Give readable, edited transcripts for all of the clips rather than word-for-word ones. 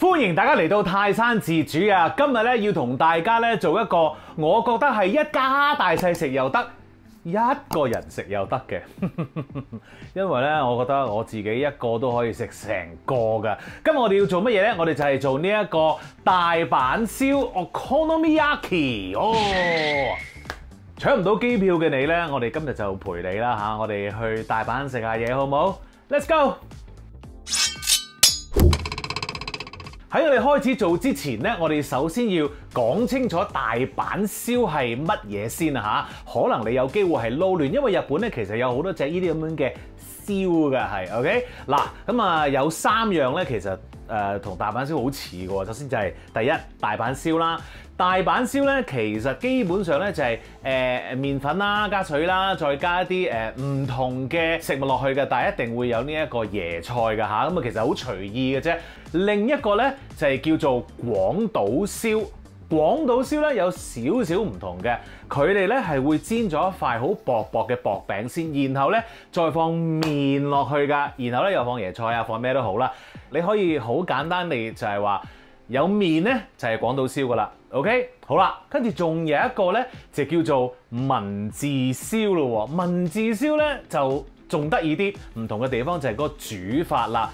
歡迎大家嚟到泰山自煮啊！今日咧要同大家咧做一個，我覺得係一家大細食又得，一個人食又得嘅。因為咧，我覺得我自己一個都可以食成個㗎。今日我哋要做乜嘢咧？我哋就係做呢一個大阪燒 Okonomiyaki 哦。搶唔到機票嘅你咧，我哋今日就陪你啦嚇！我哋去大阪食下嘢好唔好 ？Let's go！喺我哋開始做之前咧，我哋首先要講清楚大阪燒係乜嘢先啊嚇！可能你有機會係撈亂，因為日本咧其實有好多隻呢啲咁樣嘅燒嘅係 OK 嗱咁啊有3樣咧其實同大阪燒好似嘅喎。首先就係第一大阪燒啦。大阪燒咧，其實基本上咧就係麵粉啦、加水啦，再加一啲唔同嘅食物落去嘅，但係一定會有呢一個椰菜嘅嚇，咁啊其實好隨意嘅啫。另一個咧就係叫做廣島燒。廣島燒咧有少少唔同嘅，佢哋咧係會煎咗一塊好薄薄嘅薄餅先，然後咧再放麵落去㗎，然後咧又放椰菜啊，放咩都好啦。你可以好簡單地就係話有麵咧就係廣島燒㗎啦。OK， 好啦，跟住仲有一個咧就叫做文字燒咯喎。文字燒咧就仲得意啲，唔同嘅地方就係嗰個煮法啦。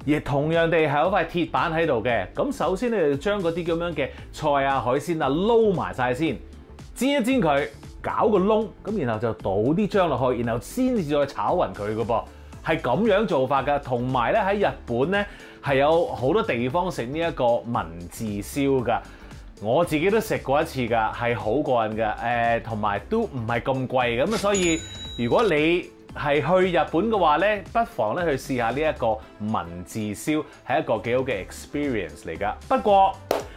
亦同樣地係有塊鐵板喺度嘅。咁首先你就將嗰啲咁樣嘅菜啊、海鮮啊撈埋晒先，煎一煎佢，搞個窿，咁然後就倒啲醬落去，然後先至再炒勻佢嘅噃，係咁樣做法㗎。同埋咧喺日本咧係有好多地方食呢一個文字燒㗎。我自己都食過一次㗎，係好過癮㗎。同埋都唔係咁貴咁啊，所以如果你係去日本嘅話咧，不妨咧去試下呢一個文字燒，係一個幾好嘅 experience 嚟㗎。不過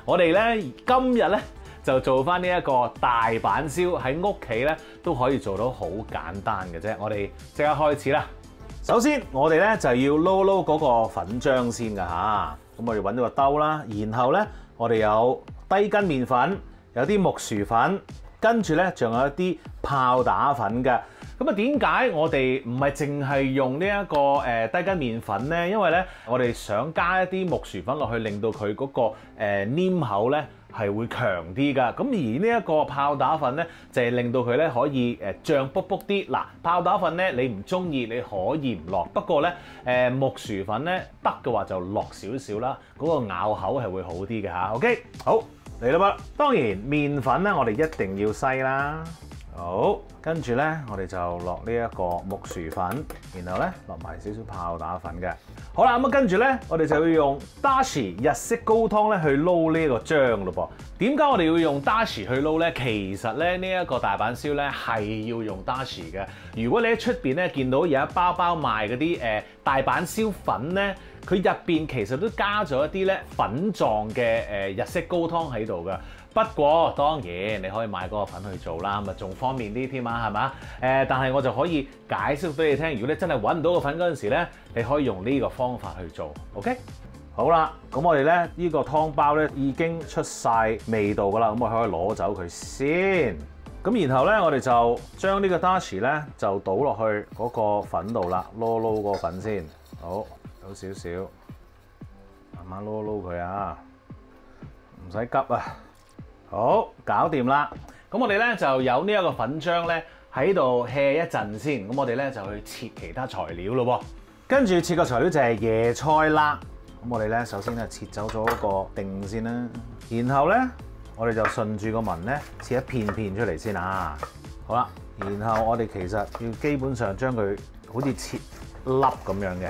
我哋咧今日咧就做翻呢一個大阪燒，喺屋企咧都可以做到好簡單嘅啫。我哋即刻開始啦。首先我哋咧就要撈嗰個粉漿先㗎嚇。咁我哋揾到個兜啦，然後咧我哋有低筋麵粉，有啲木薯粉，跟住咧仲有一啲泡打粉嘅。咁啊，點解我哋唔係淨係用呢一個低筋麵粉呢？因為咧，我哋想加一啲木薯粉落去，令到佢嗰個黏口咧係會強啲㗎。咁而呢一個泡打粉咧，就係令到佢咧可以脹卜卜啲。嗱，泡打粉咧你唔中意，你可以唔落。不過咧木薯粉咧得嘅話就落少少啦，嗰個咬口係會好啲嘅嚇。OK， 好嚟啦噃。當然麵粉咧，我哋一定要篩啦。好，跟住咧，我哋就落呢一個木薯粉，然後咧落埋少少泡打粉嘅。好啦，咁啊跟住咧，我哋就要用 dashi 日式高湯咧去撈呢個漿咯噃。點解我哋要用 dashi 去撈咧？其實咧呢一個大阪燒咧係要用 dashi 嘅。如果你喺出邊咧見到有一包包賣嗰啲大阪燒粉咧，佢入邊其實都加咗一啲咧粉狀嘅日式高湯喺度㗎。不過當然你可以買嗰個粉去做啦，咪仲方便啲添啊，係嘛？但係我就可以解釋俾你聽，如果你真係揾唔到個粉嗰陣時咧，你可以用呢個方法去做。OK， 好啦，咁我哋咧呢個湯包咧已經出晒味道㗎啦，咁我可以攞走佢先。咁然後咧，我哋就將呢個 dashi 咧就倒落去嗰個粉度啦，撈個粉先。好，有少少，慢慢撈佢啊，唔使急啊。好，搞掂啦！咁我哋咧就有呢一個粉漿咧喺度 hea 一陣先，咁我哋咧就去切其他材料咯喎。跟住切個材料就係椰菜啦。咁我哋咧首先咧切走咗個定先啦，然後咧我哋就順住個紋咧切一片片出嚟先啊。好啦，然後我哋其實要基本上將佢好似切粒咁樣嘅。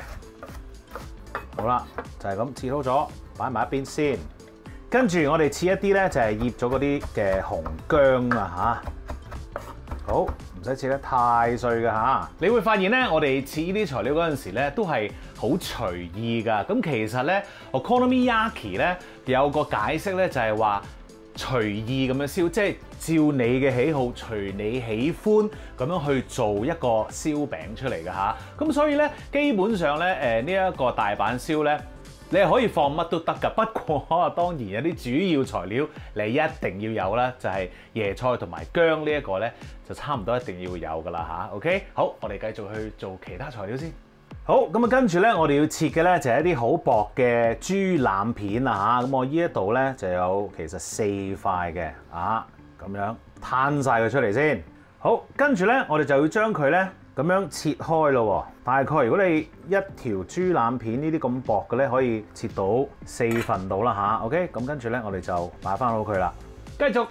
好啦，就係咁切好咗，擺埋一邊先。跟住我哋切一啲咧，就係醃咗嗰啲嘅紅薑啊嚇。好，唔使切得太碎嘅嚇。你會發現咧，我哋切呢啲材料嗰陣時咧，都係好隨意㗎。咁其實咧 Okonomiyaki 咧有個解釋咧，就係話隨意咁樣燒，即係照你嘅喜好，隨你喜歡咁樣去做一個燒餅出嚟嘅嚇。咁所以咧，基本上咧呢一個大阪燒咧，你係可以放乜都得㗎，不過當然有啲主要材料你一定要有啦，就係椰菜同埋薑呢一個咧，就差唔多一定要有㗎啦嚇。OK， 好，我哋繼續去做其他材料先。好好，咁啊跟住咧，我哋要切嘅咧就係一啲好薄嘅豬腩片啊嚇。咁我呢一度咧就有其實4塊嘅咁樣攤晒佢出嚟先。好，跟住咧我哋就要將佢咧咁樣切開咯。大概如果你一條豬腩片呢啲咁薄嘅咧，可以切到4份到啦嚇。OK， 咁跟住咧我哋就擺翻好佢啦。繼續。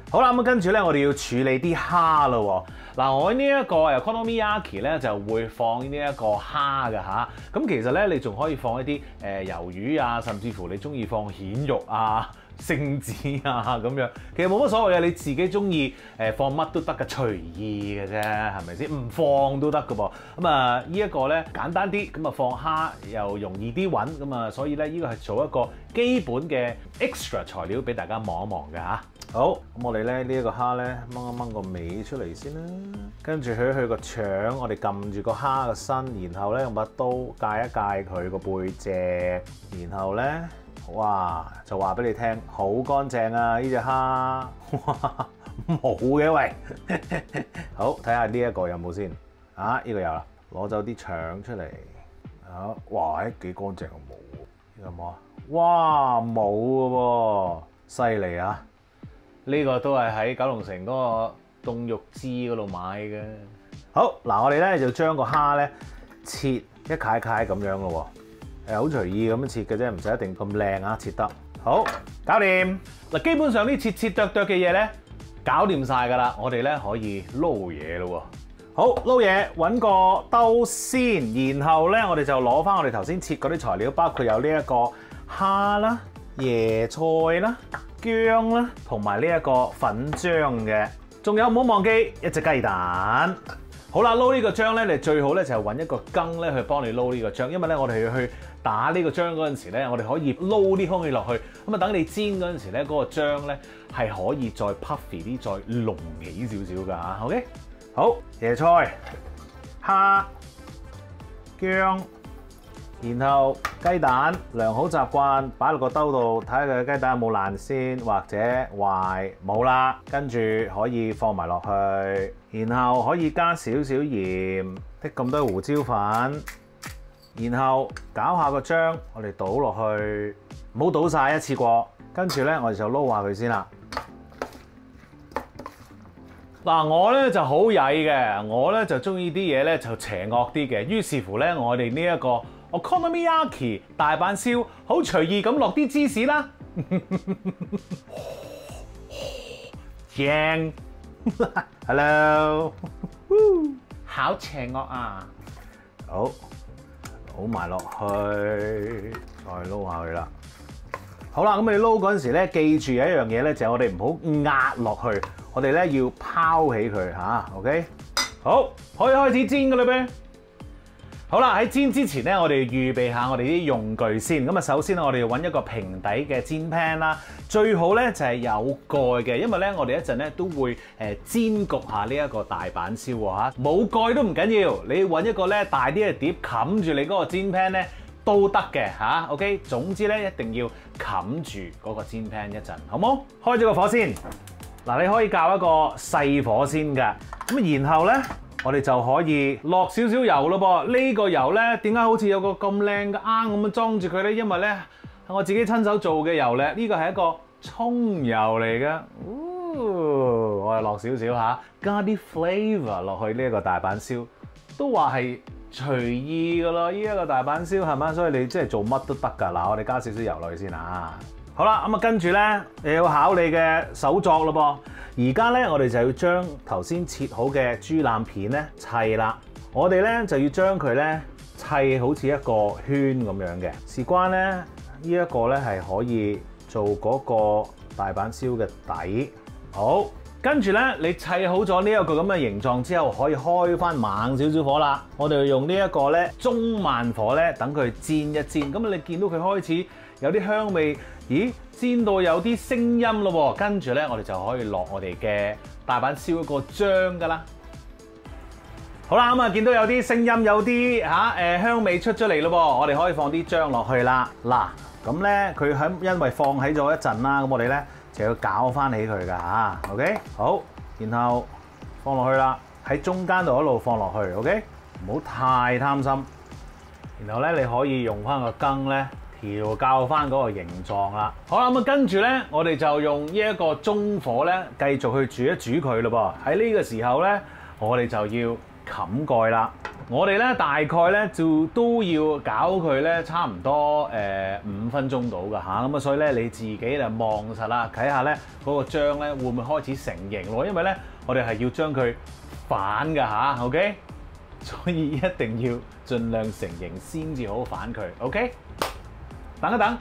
好啦，咁跟住咧，我哋要處理啲蝦咯。嗱，我呢一個Okonomiyaki 咧就會放呢一個蝦嘅嚇。咁其實咧，你仲可以放一啲魷魚啊，甚至乎你中意放蜆肉啊、聖子啊咁樣。其實冇乜所謂嘅，你自己中意放乜都得嘅，隨意嘅啫，係咪先？唔放都得嘅噃。咁啊，呢一個咧簡單啲，咁啊放蝦又容易啲揾，咁啊，所以咧呢個係做一個基本嘅 extra 材料俾大家望一望嘅嚇。好，咁我哋咧呢一個蝦咧掹一掹個尾出嚟先啦，跟住去個腸，我哋撳住個蝦個身，然後咧用把刀界一界佢個背脊，然後咧哇就話俾你聽，好乾淨啊呢隻蝦，哇冇嘅喂，好睇下呢一個有冇先，呢個有啦，攞走啲腸出嚟，好，哇幾乾淨啊，冇，有冇啊？哇冇嘅喎，犀利啊！呢個都係喺九龍城嗰個凍肉枝嗰度買嘅。好嗱，我哋咧就將個蝦咧切一塊塊咁樣咯喎，好隨意咁樣切嘅啫，唔使一定咁靚啊，切得好，搞掂嗱。基本上啲切剁剁嘅嘢咧，搞掂晒㗎啦。我哋咧可以撈嘢咯喎。好，撈嘢，揾個兜先，然後咧我哋就攞翻我哋頭先切嗰啲材料，包括有呢一個蝦啦、椰菜啦、薑啦，同埋呢一個粉漿嘅，仲有唔好忘記一隻雞蛋。好啦，撈呢個漿咧，你最好咧就係揾一個羹咧去幫你撈呢個漿，因為咧我哋要去打呢個漿嗰陣時咧，我哋可以撈啲空氣落去，咁啊等你煎嗰陣時咧，嗰個漿咧係可以再 puffy 啲，再濃起少少㗎嚇。OK， 好，椰菜、蝦、薑。然後雞蛋，良好習慣擺落個兜度，睇下佢雞蛋有冇爛先，或者壞冇啦，跟住可以放埋落去，然後可以加少少鹽，滴咁多胡椒粉，然後攪下個漿，我哋倒落去，唔好倒晒一次過，跟住咧我哋就撈下佢先啦。嗱，我咧就好曳嘅，我咧就中意啲嘢咧就邪惡啲嘅，於是乎咧我哋呢一個Okonomiyaki 大阪燒，好隨意咁落啲芝士啦，正，Hello，好邪惡啊！好，倒埋落去，再撈下佢啦。好啦，咁你撈嗰陣時咧，記住有一樣嘢咧，就係我哋唔好壓落去，我哋咧要拋起佢嚇 ，OK？ 好，可以開始煎㗎啦唄。好啦，喺煎之前咧，我哋預備下我哋啲用具先。咁啊，首先我哋要揾一個平底嘅煎 pan 啦，最好咧就係有蓋嘅，因為咧我哋一陣咧都會煎焗下呢一個大阪燒喎嚇。冇蓋都唔緊要，你揾一個咧大啲嘅碟冚住你嗰個煎 pan 咧都得嘅嚇。OK， 總之咧一定要冚住嗰個煎 pan 一陣，好冇？開咗個火先。嗱，你可以較一個細火先㗎。咁然後咧，我哋就可以落少少油咯噃。呢個油咧點解好似有個咁靚嘅罌咁樣裝住佢咧？因為咧係我自己親手做嘅油咧，呢個係一個葱油嚟嘅。我哋落少少嚇，加啲 flavour 落去呢一個大阪燒，都話係隨意㗎咯。呢一個大阪燒係咪？所以你即係做乜都得㗎。嗱，我哋加少少油落去先啊。好啦，咁啊跟住咧，你要考你嘅手作咯噃。而家咧，我哋就要將頭先切好嘅豬腩片咧砌啦。我哋咧就要將佢咧砌好似一個圈咁樣嘅。事關咧，呢一個咧係可以做嗰個大阪燒嘅底。好，跟住咧，你砌好咗呢一個咁嘅形狀之後，可以開翻猛少少火啦。我哋要用呢一個咧中慢火咧，等佢煎一煎。咁你見到佢開始有啲香味。咦，煎到有啲聲音咯喎，跟住咧我哋就可以落我哋嘅大阪燒個漿噶啦。好啦，咁啊見到有啲聲音，有啲香味出咗嚟咯喎，我哋可以放啲漿落去啦。嗱，咁咧佢因為放喺咗一陣啦，咁我哋咧就要攪翻起佢噶嚇。OK， 好，然後放落去啦，喺中間度一路放落去。OK， 唔好太貪心。然後咧你可以用翻個羹咧調校翻嗰個形狀啦。好啦，咁啊跟住咧，我哋就用呢一個中火咧繼續去煮一煮佢咯噃。喺呢個時候咧，我哋就要冚蓋啦。我哋咧大概咧就都要搞佢咧差唔多5分鐘到㗎嚇，咁啊所以咧你自己就望實啦，睇下咧嗰個漿咧會唔會開始成型咯？因為咧我哋係要將佢反㗎嚇 ，OK？ 所以一定要盡量成型先至好反佢 ，OK？ 等一等，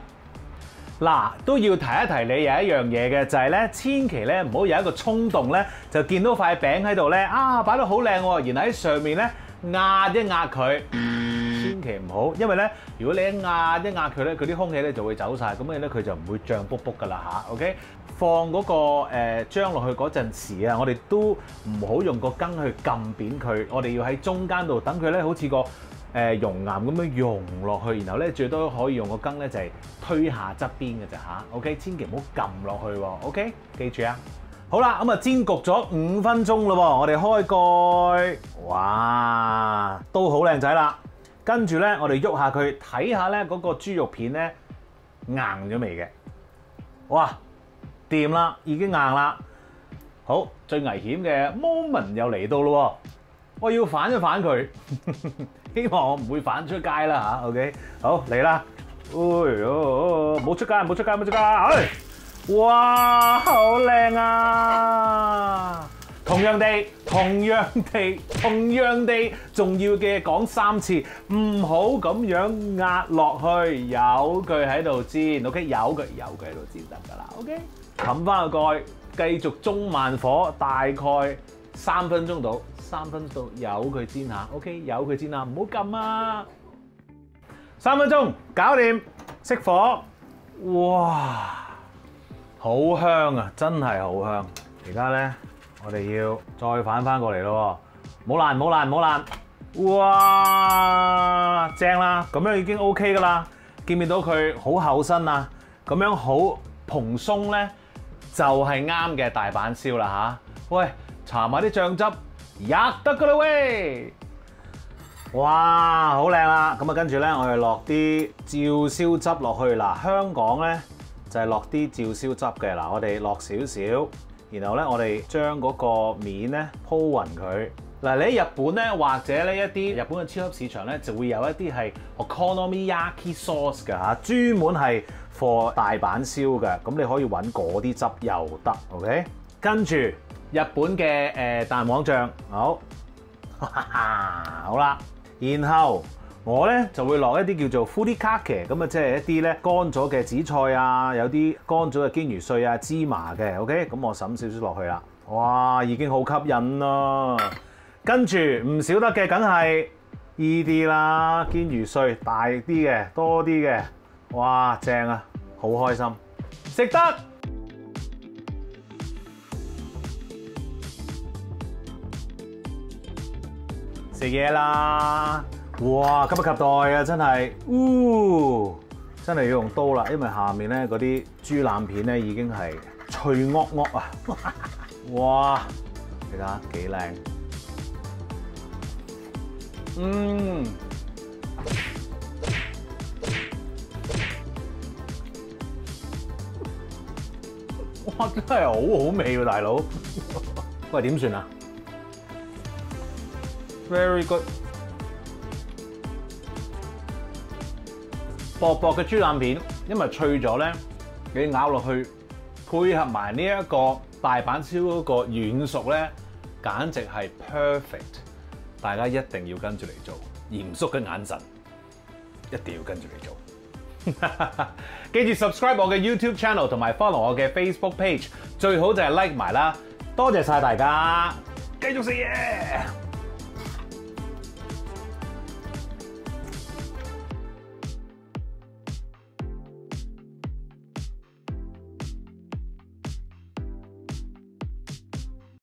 嗱都要提一提你有一樣嘢嘅，就係咧千祈咧唔好有一個衝動咧，就見到塊餅喺度咧啊擺得好靚喎，然後喺上面咧壓一壓佢，千祈唔好，因為咧如果你一壓佢咧，佢啲空氣咧就會走晒，咁樣咧佢就唔會脹卜卜㗎啦嚇 ，OK？ 放嗰個漿落去嗰陣時啊，我哋都唔好用個羹去撳扁佢，我哋要喺中間度等佢咧，好似個熔岩咁樣溶落去，然後咧最多可以用個羹咧就係推下側邊嘅啫嚇 ，OK？ 千祈唔好撳落去喎 ，OK？ 記住啊！好啦，咁啊煎焗咗5分鐘咯喎，我哋開蓋，哇，都好靚仔啦。跟住咧，我哋喐下佢，睇下咧嗰個豬肉片咧硬咗未嘅？哇！掂啦，已經硬啦。好，最危險嘅 moment 又嚟到咯喎，我要反一反佢，希望我唔會反出街啦嚇。OK， 好嚟啦，冇出街，冇出街，冇出街，哎，哇，好靚啊！同樣地，重要嘅講3次，唔好咁樣壓落去，由佢喺度煎 ，OK， 由佢喺度煎得㗎啦 ，OK。冚翻個蓋，繼續中慢火，大概3分鐘到，3分鐘到，由佢煎下 ，OK， 由佢煎下，唔好撳啊！3分鐘搞掂，熄火，哇，好香啊，真係好香！而家咧，我哋要再反翻過嚟咯，冇爛，哇，正啦，咁樣已經 OK 噶啦，見唔見到佢好厚身啊？咁樣好蓬鬆咧。就係啱嘅大阪燒啦嚇！喂，搽埋啲醬汁，入得噶啦喂！哇，好靚啦！咁啊，跟住咧，我哋落啲照燒汁落去嗱。香港咧就係落啲照燒汁嘅嗱，我哋落少少，然後咧我哋將嗰個面咧鋪勻佢嗱。你喺日本咧，或者呢一啲日本嘅超級市場咧，就會有一啲係 okonomiyaki sauce 嘅嚇，專門係for 大阪燒嘅，咁你可以揾嗰啲汁又得 ，OK？ 跟住日本嘅蛋黃醬，好，好啦，然後我咧就會落一啲叫做 furikake， 咁啊即係一啲咧乾咗嘅紫菜啊，有啲乾咗嘅堅魚碎啊、芝麻嘅 ，OK？ 咁我揼少少落去啦，哇，已經好吸引啦！跟住唔少得嘅，梗係依啲啦，堅魚碎大啲嘅，多啲嘅。哇，正啊，好開心，食得食嘢啦！哇，急不及待啊，真係，真係要用刀啦，因為下面咧嗰啲豬腩片咧已經係脆噏噏啊！哇，你睇下幾靚，哇！真係好好味喎，大佬。喂，點算啊 ？Very good。薄薄嘅豬腩片，因為脆咗咧，你咬落去，配合埋呢一個大阪燒嗰個軟熟咧，簡直係 perfect。大家一定要跟住嚟做，嚴肅嘅眼神，一定要跟住嚟做。記住 subscribe 我嘅 YouTube channel 同埋 follow 我嘅 Facebook page， 最好就係 like 埋啦，多謝晒大家，繼續食嘢。